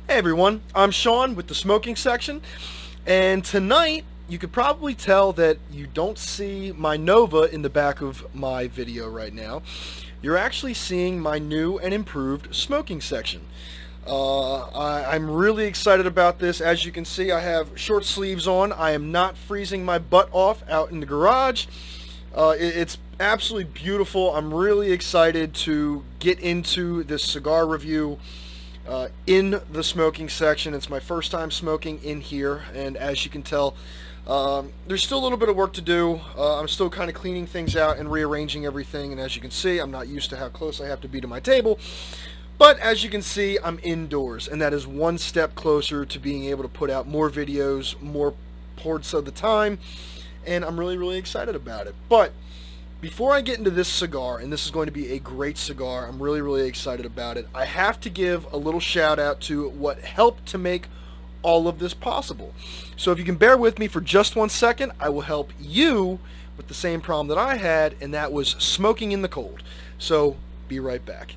Hey everyone, I'm Sean with the smoking section, and tonight you could probably tell that you don't see my Nova in the back of my video right now. You're actually seeing my new and improved smoking section. I'm really excited about this. As you can see, I have short sleeves on. I am not freezing my butt off out in the garage. It's absolutely beautiful. I'm really excited to get into this cigar review in the smoking section. It's my first time smoking in here, and as you can tell, there's still a little bit of work to do. I'm still kind of cleaning things out and rearranging everything, and as you can see, I'm not used to how close I have to be to my table. But as you can see, I'm indoors, and that is one step closer to being able to put out more videos, more parts of the time, and I'm really excited about it. But before I get into this cigar, and this is going to be a great cigar, I'm really excited about it, I have to give a little shout out to what helped to make all of this possible. So if you can bear with me for just 1 second, I will help you with the same problem that I had, and that was smoking in the cold. So be right back.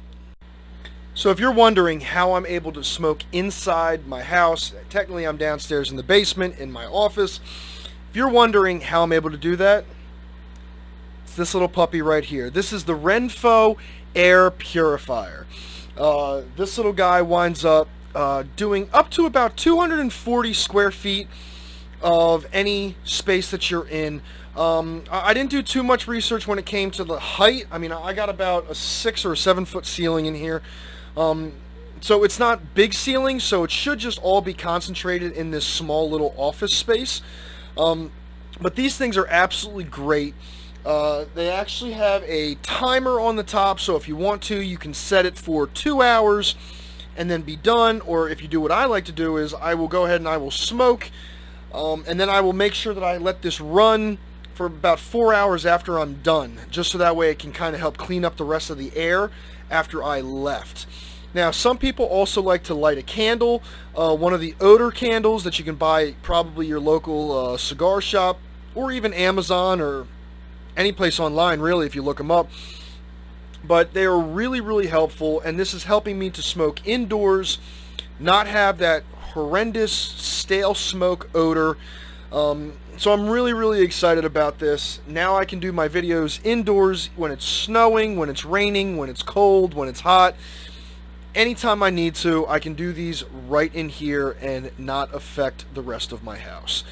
So if you're wondering how I'm able to smoke inside my house, technically I'm downstairs in the basement in my office. If you're wondering how I'm able to do that, it's this little puppy right here. This is the Renpho air purifier. This little guy winds up doing up to about 240 square feet of any space that you're in. I didn't do too much research when it came to the height. I mean, I got about a 6 or 7 foot ceiling in here. So it's not big ceiling, so it should just all be concentrated in this small little office space. But these things are absolutely great. They actually have a timer on the top, so if you want to, you can set it for 2 hours and then be done. Or if you do what I like to do, is I will go ahead and I will smoke, and then I will make sure that I let this run for about 4 hours after I'm done, just so that way it can kind of help clean up the rest of the air after I left. Now, some people also like to light a candle, one of the odor candles that you can buy probably your local cigar shop, or even Amazon, or any place online really if you look them up. But they are really helpful, and this is helping me to smoke indoors, not have that horrendous stale smoke odor. So I'm really excited about this. Now I can do my videos indoors when it's snowing, when it's raining, when it's cold, when it's hot. Anytime I need to, I can do these right in here and not affect the rest of my house.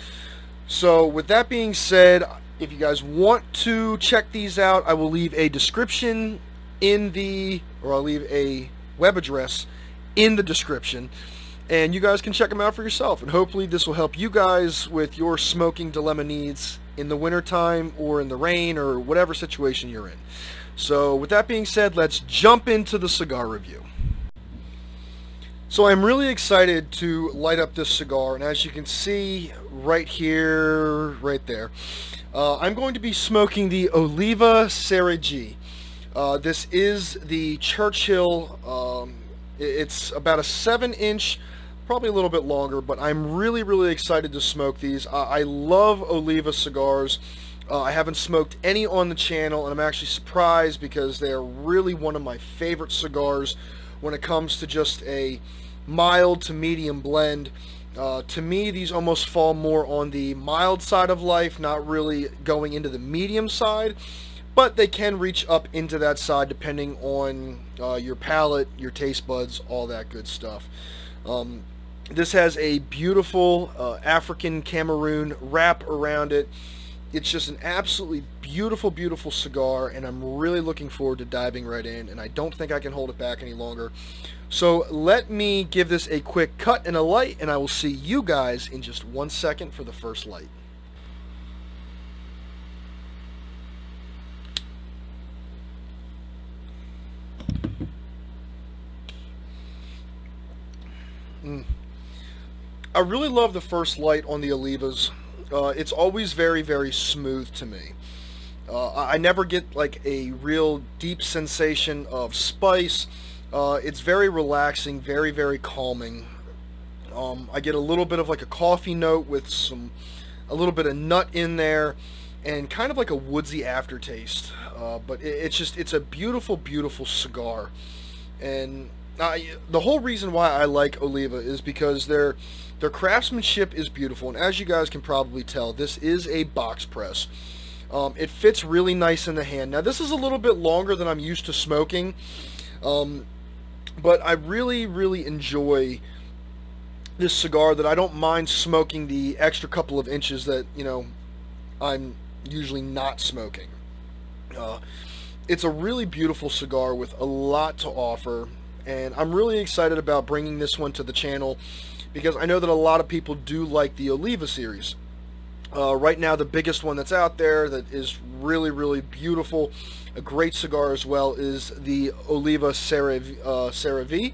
So with that being said, if you guys want to check these out, I will leave a description or I'll leave a web address in the description, and you guys can check them out for yourself, and hopefully this will help you guys with your smoking dilemma needs in the wintertime or in the rain or whatever situation you're in. So with that being said, let's jump into the cigar review. So I'm really excited to light up this cigar, and as you can see right here, right there, I'm going to be smoking the Oliva Serie G. This is the Churchill. It's about a 7-inch, probably a little bit longer, but I'm really excited to smoke these. I love Oliva cigars. I haven't smoked any on the channel, and I'm actually surprised because they are really one of my favorite cigars when it comes to just a mild to medium blend. To me, these almost fall more on the mild side of life, not really going into the medium side, but they can reach up into that side depending on your palate, your taste buds, all that good stuff. This has a beautiful African Cameroon wrap around it. It's just an absolutely beautiful cigar, and I'm really looking forward to diving right in, and I don't think I can hold it back any longer. So let me give this a quick cut and a light, and I will see you guys in just 1 second for the first light. I really love the first light on the Olivas. It's always very smooth to me. I never get like a real deep sensation of spice. It's very relaxing, very calming. I get a little bit of like a coffee note with a little bit of nut in there, and kind of like a woodsy aftertaste. But it's a beautiful cigar, and The whole reason why I like Oliva is because their craftsmanship is beautiful, and as you guys can probably tell, this is a box press. It fits really nice in the hand. Now this is a little bit longer than I'm used to smoking, but I really enjoy this cigar, that I don't mind smoking the extra couple of inches that, you know, I'm usually not smoking. It's a really beautiful cigar with a lot to offer, and I'm really excited about bringing this one to the channel because I know that a lot of people do like the Oliva series. Right now the biggest one that's out there that is really beautiful, a great cigar as well, is the Oliva Serie G.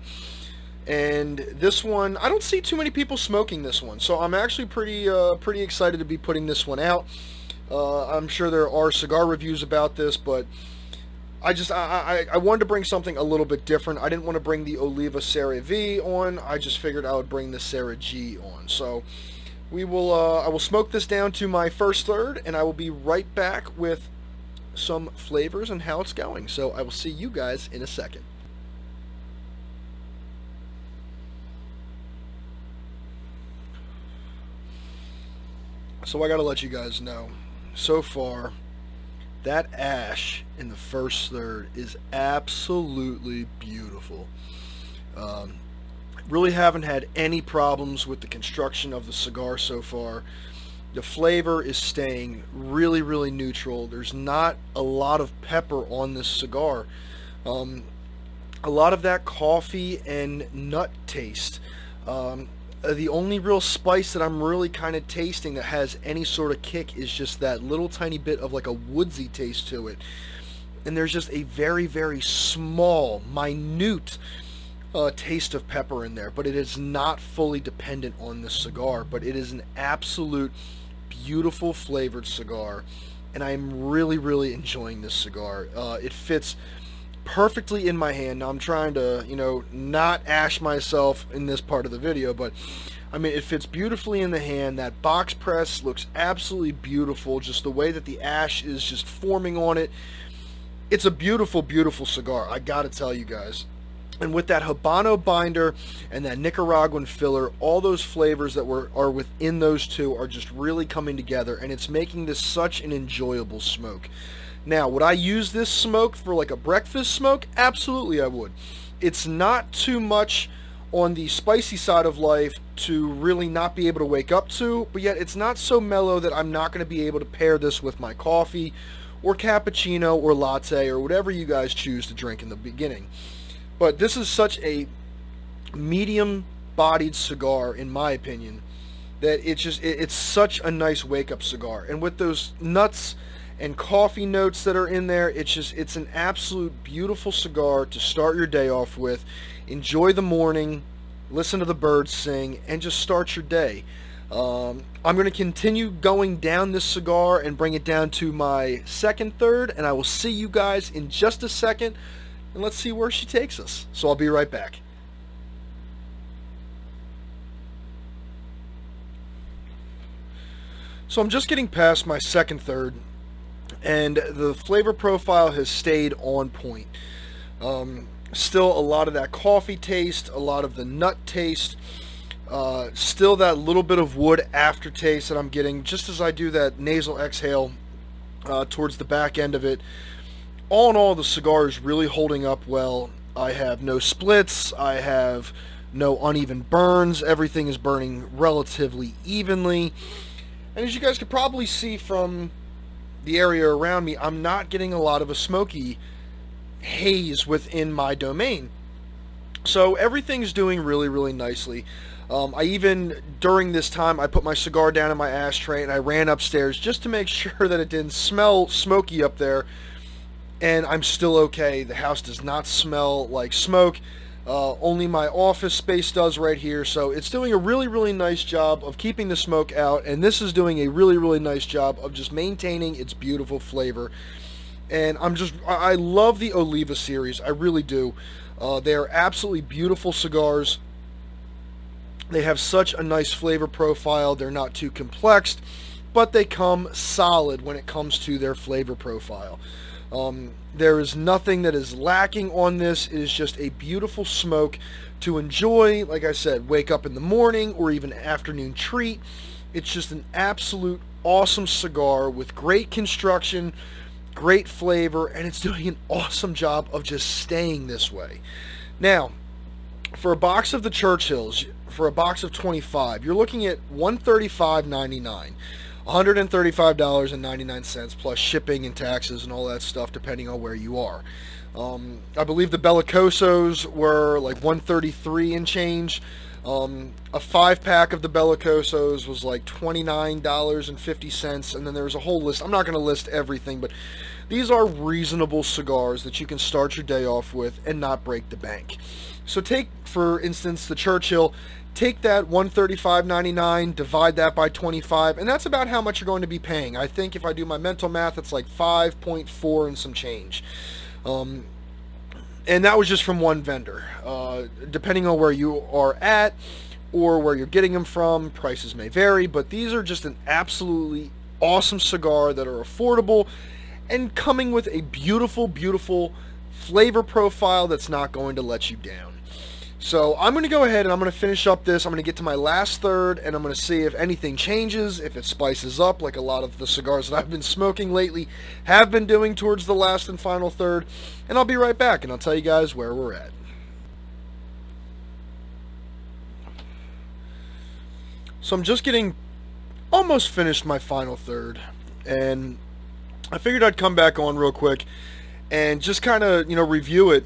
And this one, I don't see too many people smoking this one, so I'm actually pretty excited to be putting this one out. I'm sure there are cigar reviews about this, but I wanted to bring something a little bit different. I didn't want to bring the Oliva Serie V on. I just figured I would bring the Serie G on. So I will smoke this down to my first third, and I will be right back with some flavors and how it's going. So I will see you guys in a second. So I gotta let you guys know, so far, that ash in the first third is absolutely beautiful. Really haven't had any problems with the construction of the cigar so far. The flavor is staying really neutral. There's not a lot of pepper on this cigar. A lot of that coffee and nut taste. The only real spice that I'm really kind of tasting that has any sort of kick is just that little tiny bit of like a woodsy taste to it. And there's just a very small, minute taste of pepper in there, but it is not fully dependent on this cigar. But it is an absolute beautiful flavored cigar, and I am really enjoying this cigar. It fits perfectly in my hand. Now I'm trying to, you know, not ash myself in this part of the video, but I mean, it fits beautifully in the hand. That box press looks absolutely beautiful, just the way that the ash is just forming on it. It's a beautiful cigar, I gotta tell you guys. And with that Habano binder and that Nicaraguan filler, all those flavors that are within those two are just really coming together, and it's making this such an enjoyable smoke. Now, would I use this smoke for like a breakfast smoke? Absolutely I would. It's not too much on the spicy side of life to really not be able to wake up to, but yet it's not so mellow that I'm not going to be able to pair this with my coffee or cappuccino or latte or whatever you guys choose to drink in the beginning. But this is such a medium-bodied cigar, in my opinion, that it's such a nice wake-up cigar. And with those nuts and coffee notes that are in there, it's an absolute beautiful cigar to start your day off with. Enjoy the morning, listen to the birds sing, and just start your day. I'm going to continue going down this cigar and bring it down to my second third, and I will see you guys in just a second, and let's see where she takes us. So I'll be right back. So I'm just getting past my second third, and the flavor profile has stayed on point. Still a lot of that coffee taste, a lot of the nut taste, still that little bit of wood aftertaste that I'm getting just as I do that nasal exhale towards the back end of it. All in all, the cigar is really holding up well. I have no splits, I have no uneven burns, everything is burning relatively evenly. And as you guys could probably see from the area around me, I'm not getting a lot of a smoky haze within my domain. So everything's doing really nicely. I even, during this time, I put my cigar down in my ashtray and I ran upstairs just to make sure that it didn't smell smoky up there. And I'm still okay. The house does not smell like smoke. Only my office space does right here. So it's doing a really nice job of keeping the smoke out. And this is doing a really nice job of just maintaining its beautiful flavor. And I love the Oliva series. I really do. They are absolutely beautiful cigars. They have such a nice flavor profile. They're not too complex, but they come solid when it comes to their flavor profile. There is nothing that is lacking on this. It is just a beautiful smoke to enjoy. Like I said, wake up in the morning or even afternoon treat. It's just an absolute awesome cigar with great construction, great flavor, and it's doing an awesome job of just staying this way. Now, for a box of the Churchills, for a box of 25, you're looking at $135.99. $135.99 plus shipping and taxes and all that stuff depending on where you are. I believe the Bellicosos were like $133 and change. A 5-pack of the Bellicosos was like $29.50, and then there's a whole list. I'm not going to list everything, but these are reasonable cigars that you can start your day off with and not break the bank. So take, for instance, the Churchill. Take that $135.99, divide that by 25, and that's about how much you're going to be paying. I think if I do my mental math, it's like 5.4 and some change. And that was just from one vendor. Depending on where you are at or where you're getting them from, prices may vary, but these are just an absolutely awesome cigar that are affordable and coming with a beautiful, beautiful flavor profile that's not going to let you down. So I'm going to go ahead and I'm going to finish up this. I'm going to get to my last third, and I'm going to see if anything changes, if it spices up like a lot of the cigars that I've been smoking lately have been doing towards the last and final third. And I'll be right back, and I'll tell you guys where we're at. So I'm just getting almost finished my final third, and I figured I'd come back on real quick and just kind of, review it.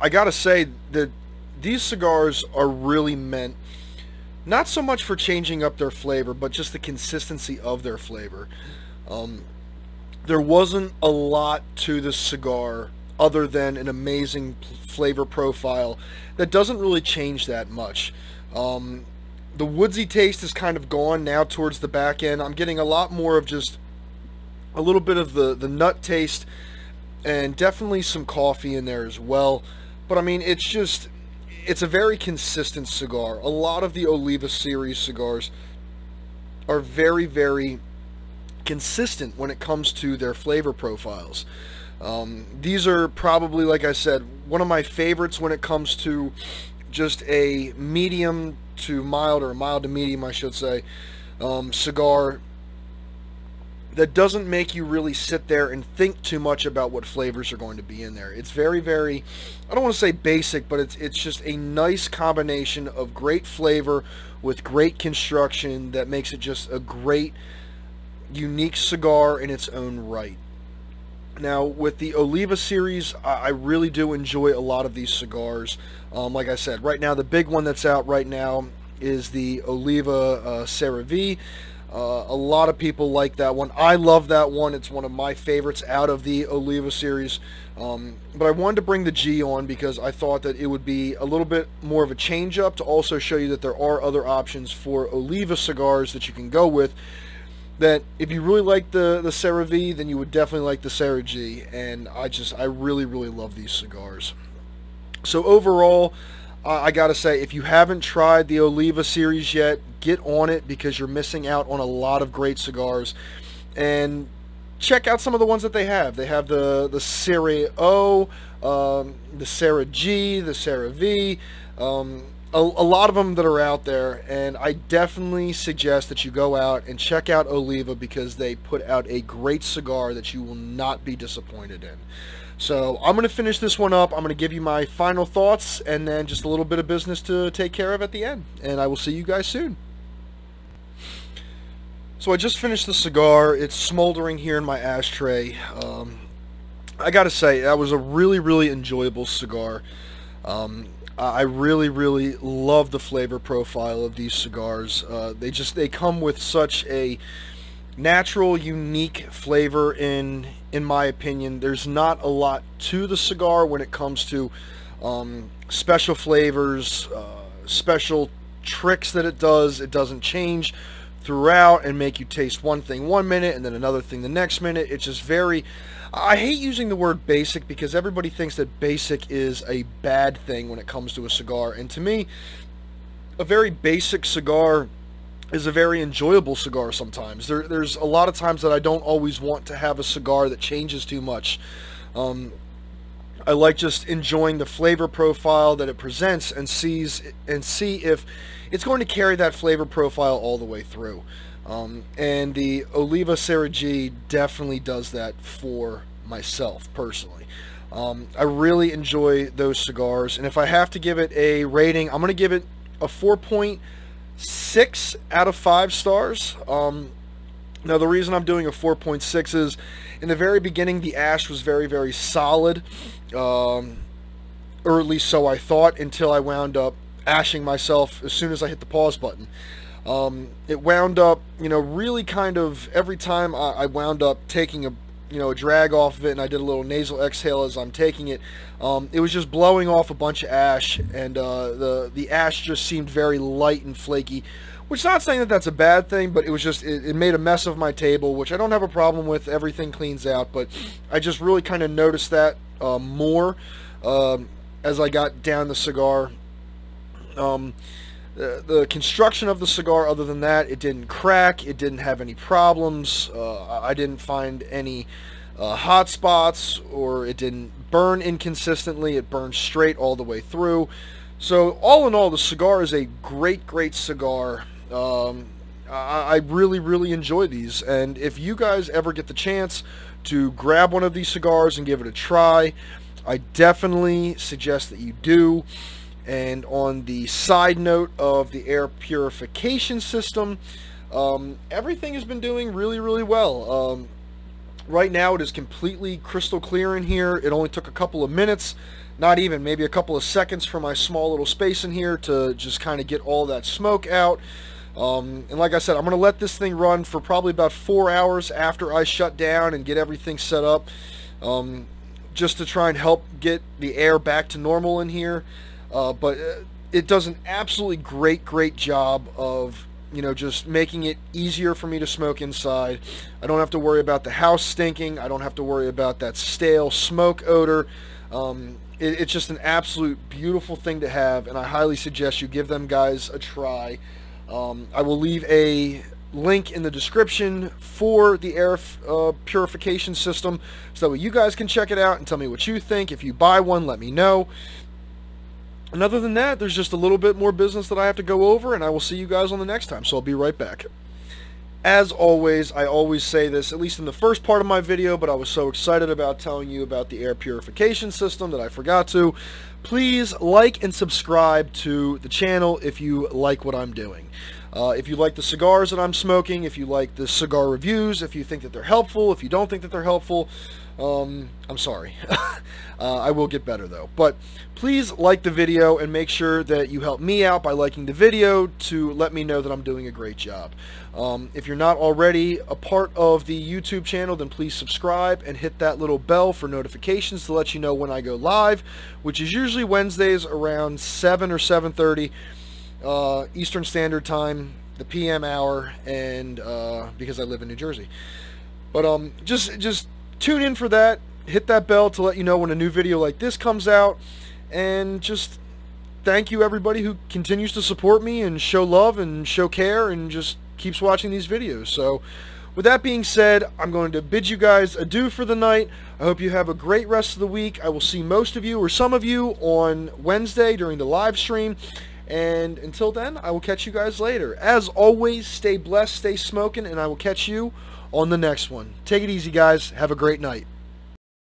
I gotta say that these cigars are really meant not so much for changing up their flavor, but just the consistency of their flavor. There wasn't a lot to this cigar other than an amazing flavor profile that doesn't really change that much. The woodsy taste is kind of gone now towards the back end. I'm getting a lot more of just a little bit of the nut taste, and definitely some coffee in there as well. But I mean, it's a very consistent cigar. A lot of the Oliva series cigars are very, very consistent when it comes to their flavor profiles. These are probably, like I said, one of my favorites when it comes to just a medium to mild, or mild to medium, I should say, cigar that doesn't make you really sit there and think too much about what flavors are going to be in there. It's very, very, I don't want to say basic, but it's just a nice combination of great flavor with great construction that makes it just a great, unique cigar in its own right. Now, with the Oliva series, I really do enjoy a lot of these cigars. Like I said, right now, the big one that's out right now is the Oliva Serie G. A lot of people like that one. I love that one. It's one of my favorites out of the Oliva series. But I wanted to bring the G on because I thought that it would be a little bit more of a change up to also show you that there are other options for Oliva cigars that you can go with. That if you really like the Serie G, then you would definitely like the Serie G. And I really, really love these cigars. So overall, I gotta say, if you haven't tried the Oliva series yet, get on it because you're missing out on a lot of great cigars. And check out some of the ones that they have. They have the Serie O, the Serie G, the Serie V, a lot of them that are out there. And I definitely suggest that you go out and check out Oliva because they put out a great cigar that you will not be disappointed in. So I'm going to finish this one up. I'm going to give you my final thoughts and then just a little bit of business to take care of at the end. And I will see you guys soon. So I just finished the cigar. It's smoldering here in my ashtray. I got to say, that was a really, really enjoyable cigar. I really, really love the flavor profile of these cigars. They come with such a natural, unique flavor in my opinion. There's not a lot to the cigar when it comes to special flavors, special tricks that it does. It doesn't change throughout and make you taste one thing one minute and then another thing the next minute. It's just very, I hate using the word basic because everybody thinks that basic is a bad thing when it comes to a cigar. And to me, a very basic cigar is a very enjoyable cigar sometimes. There's a lot of times that I don't always want to have a cigar that changes too much. I like just enjoying the flavor profile that it presents and see if it's going to carry that flavor profile all the way through. And the Oliva Serie G definitely does that for myself personally. I really enjoy those cigars, and if I have to give it a rating, I'm going to give it a 4.6 out of 5 stars. Now the reason I'm doing a 4.6 is in the very beginning the ash was very, very solid, or at least so I thought, until I wound up ashing myself as soon as I hit the pause button. It wound up, really kind of every time I wound up taking a drag off of it, and I did a little nasal exhale as I'm taking it, it was just blowing off a bunch of ash, and the ash just seemed very light and flaky, which is not saying that that's a bad thing, but it was just, it made a mess of my table, which I don't have a problem with. Everything cleans out, but I just really kind of noticed that more as I got down the cigar. The construction of the cigar, other than that, it didn't crack, it didn't have any problems, I didn't find any hot spots, or it didn't burn inconsistently. It burned straight all the way through. So all in all, the cigar is a great cigar. I really enjoy these, and if you guys ever get the chance to grab one of these cigars and give it a try, I definitely suggest that you do. And on the side note of the air purification system, everything has been doing really well. Right now it is completely crystal clear in here. It only took a couple of minutes, not even, maybe a couple of seconds for my small little space in here to just kind of get all that smoke out. And like I said, I'm going to let this thing run for probably about 4 hours after I shut down and get everything set up, just to try and help get the air back to normal in here. But it does an absolutely great job of, just making it easier for me to smoke inside. I don't have to worry about the house stinking. I don't have to worry about that stale smoke odor. It's just an absolute beautiful thing to have, and I highly suggest you give them guys a try. I will leave a link in the description for the air purification system, so that way you guys can check it out and tell me what you think. If you buy one, let me know. And other than that, there's just a little bit more business that I have to go over, and I will see you guys on the next time, so I'll be right back. As always, I always say this, at least in the first part of my video, but I was so excited about telling you about the air purification system that I forgot to. Please like and subscribe to the channel if you like what I'm doing. If you like the cigars that I'm smoking, if you like the cigar reviews, if you think that they're helpful, if you don't think that they're helpful, I'm sorry. I will get better though. But please like the video and make sure that you help me out by liking the video to let me know that I'm doing a great job. If you're not already a part of the YouTube channel, then please subscribe and hit that little bell for notifications to let you know when I go live, which is usually Wednesdays around 7 or 7:30 Eastern Standard Time, the PM hour, and because I live in New Jersey. But just tune in for that. Hit that bell to let you know when a new video like this comes out, and just thank you everybody who continues to support me and show love and show care and just keeps watching these videos. So with that being said, I'm going to bid you guys adieu for the night. I hope you have a great rest of the week. I will see most of you or some of you on Wednesday during the live stream, and until then, I will catch you guys later. As always, stay blessed, stay smoking, and I will catch you on the next one. Take it easy, guys. Have a great night.